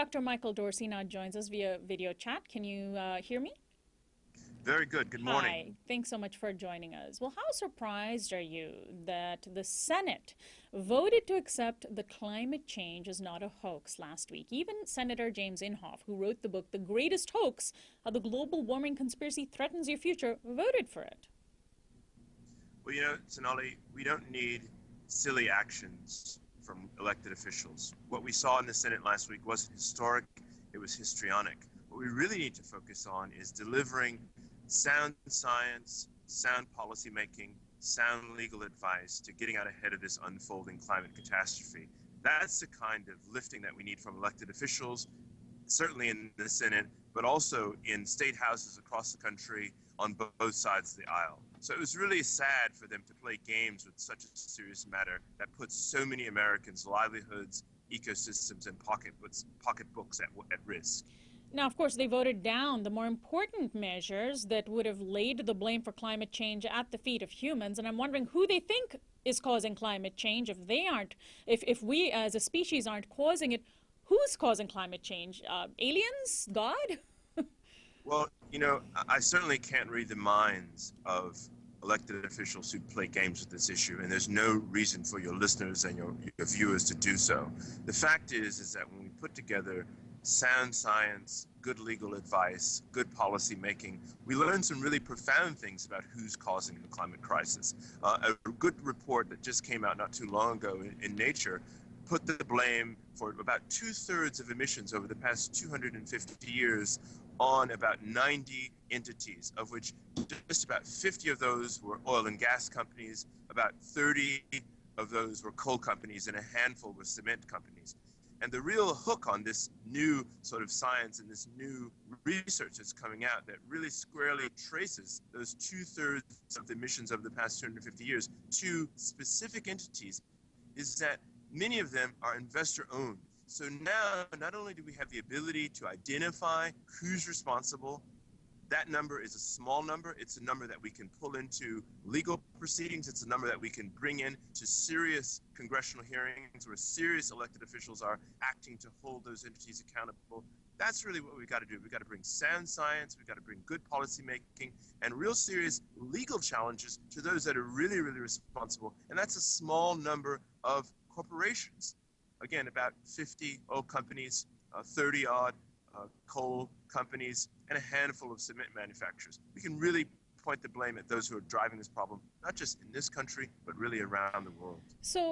Dr. Michael Dorsey now joins us via video chat. Can you hear me? Very good. Good morning. Hi, thanks so much for joining us. Well, how surprised are you that the Senate voted to accept that climate change is not a hoax last week? Even Senator James Inhofe, who wrote the book The Greatest Hoax, How the Global Warming Conspiracy Threatens Your Future, voted for it. Well, Sonali, we don't need silly actions from elected officials. What we saw in the Senate last week wasn't historic, it was histrionic. What we really need to focus on is delivering sound science, sound policymaking, sound legal advice to getting out ahead of this unfolding climate catastrophe. That's the kind of lifting that we need from elected officials, certainly in the Senate, but also in state houses across the country on both sides of the aisle. So it was really sad for them to play games with such a serious matter that puts so many Americans' livelihoods, ecosystems, and pocketbooks at risk. Now, of course, they voted down the more important measures that would have laid the blame for climate change at the feet of humans. And I'm wondering who they think is causing climate change. If they aren't, if we as a species aren't causing it, who's causing climate change? Aliens? God? Well, I certainly can't read the minds of elected officials who play games with this issue, and there's no reason for your listeners and your viewers to do so. The fact is that when we put together sound science, good legal advice, good policy making, we learn some really profound things about who's causing the climate crisis. A good report that just came out not too long ago in Nature put the blame for about 2/3 of emissions over the past 250 years on about 90 entities, of which just about 50 of those were oil and gas companies, about 30 of those were coal companies, and a handful were cement companies. And the real hook on this new sort of science and this new research that's coming out that really squarely traces those 2/3 of the emissions of the past 250 years to specific entities is that many of them are investor owned. So now, not only do we have the ability to identify who's responsible, that number is a small number. It's a number that we can pull into legal proceedings. It's a number that we can bring in to serious congressional hearings where serious elected officials are acting to hold those entities accountable. That's really what we've got to do. We've got to bring sound science, we've got to bring good policy making, and real serious legal challenges to those that are really, really responsible. And that's a small number of corporations. Again, about 50 oil companies, 30 odd coal companies, and a handful of cement manufacturers. We can really point the blame at those who are driving this problem, not just in this country, but really around the world. So